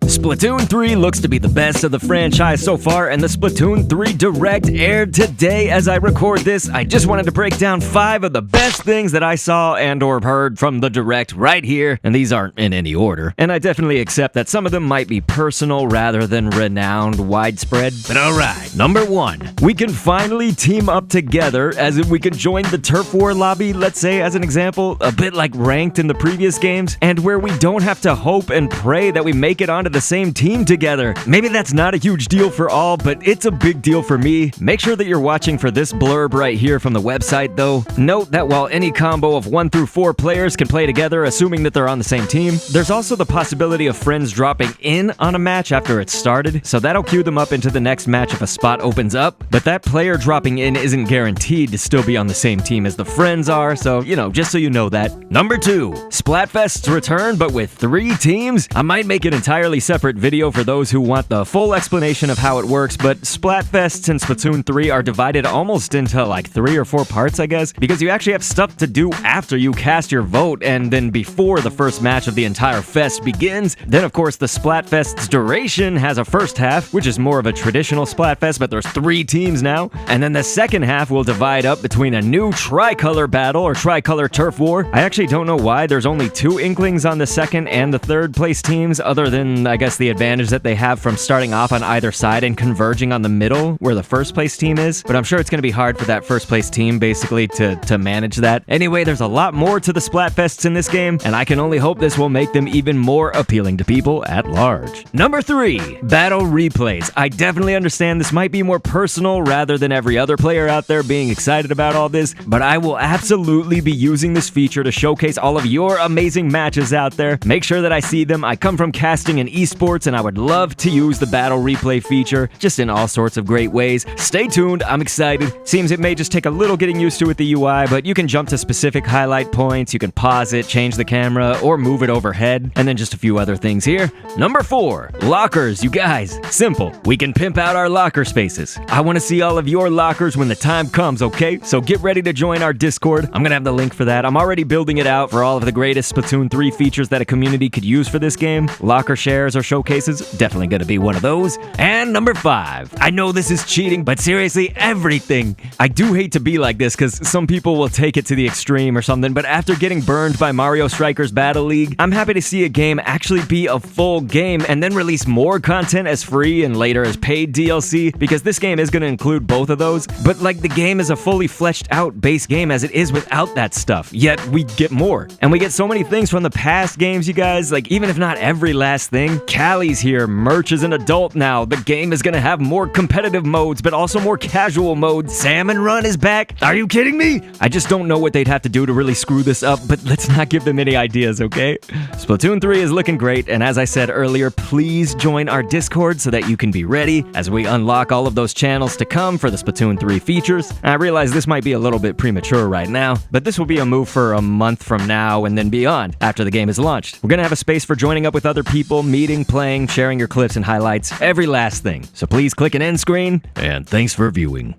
Splatoon 3 looks to be the best of the franchise so far, and the Splatoon 3 Direct aired today as I record this. I just wanted to break down 5 of the best things that I saw and or heard from the Direct right here, and these aren't in any order. And I definitely accept that some of them might be personal rather than renowned widespread, but alright. Number 1. We can finally team up together, as if we could join the Turf War lobby, let's say as an example, a bit like ranked in the previous games, and where we don't have to hope and pray that we make it onto the same team together. Maybe that's not a huge deal for all, but it's a big deal for me. Make sure that you're watching for this blurb right here from the website though. Note that while any combo of 1 through 4 players can play together, assuming that they're on the same team, there's also the possibility of friends dropping in on a match after it's started, so that'll queue them up into the next match if a spot opens up, but that player dropping in isn't guaranteed to still be on the same team as the friends are, so, just so you know that. Number 2. Splatfest's return, but with 3 teams? I might make an entirely separate video for those who want the full explanation of how it works, but Splatfests in Splatoon 3 are divided almost into like 3 or 4 parts, I guess, because you actually have stuff to do after you cast your vote and then before the first match of the entire fest begins. Then of course the Splatfest's duration has a first half, which is more of a traditional Splatfest, but there's 3 teams now, and then the second half will divide up between a new tricolor battle or tricolor turf war. I actually don't know why there's only 2 inklings on the second and the third place teams, other than I guess the advantage that they have from starting off on either side and converging on the middle where the first place team is, but I'm sure it's going to be hard for that first place team basically to manage that. Anyway, there's a lot more to the Splatfests in this game, and I can only hope this will make them even more appealing to people at large. Number 3. Battle replays. I definitely understand this might be more personal rather than every other player out there being excited about all this, but I will absolutely be using this feature to showcase all of your amazing matches out there. Make sure that I see them. I come from casting and esports, and I would love to use the battle replay feature just in all sorts of great ways. Stay tuned, I'm excited. Seems it may just take a little getting used to with the UI, but you can jump to specific highlight points, you can pause it, change the camera, or move it overhead, and then just a few other things here. Number 4. Lockers. You guys, simple. We can pimp out our locker spaces. I want to see all of your lockers when the time comes, okay? So get ready to join our Discord. I'm gonna have the link for that. I'm already building it out for all of the greatest Splatoon 3 features that a community could use for this game. Locker shares or showcases, definitely gonna be one of those. And number 5. I know this is cheating, but seriously, everything. I do hate to be like this because some people will take it to the extreme or something, but after getting burned by Mario Strikers Battle League, I'm happy to see a game actually be a full game and then release more content as free and later as paid DLC, because this game is gonna include both of those, but like the game is a fully fleshed out base game as it is without that stuff, yet we get more. And we get so many things from the past games, you guys, like even if not every last thing. Callie's here, merch is an adult now, the game is gonna have more competitive modes, but also more casual modes. Salmon Run is back. Are you kidding me? I just don't know what they'd have to do to really screw this up, but let's not give them any ideas, okay? Splatoon 3 is looking great, and as I said earlier, please join our Discord so that you can be ready as we unlock all of those channels to come for the Splatoon 3 features. I realize this might be a little bit premature right now, but this will be a move for a month from now and then beyond after the game is launched. We're gonna have a space for joining up with other people, meeting, playing, sharing your clips and highlights, every last thing. So please click an end screen, and thanks for viewing.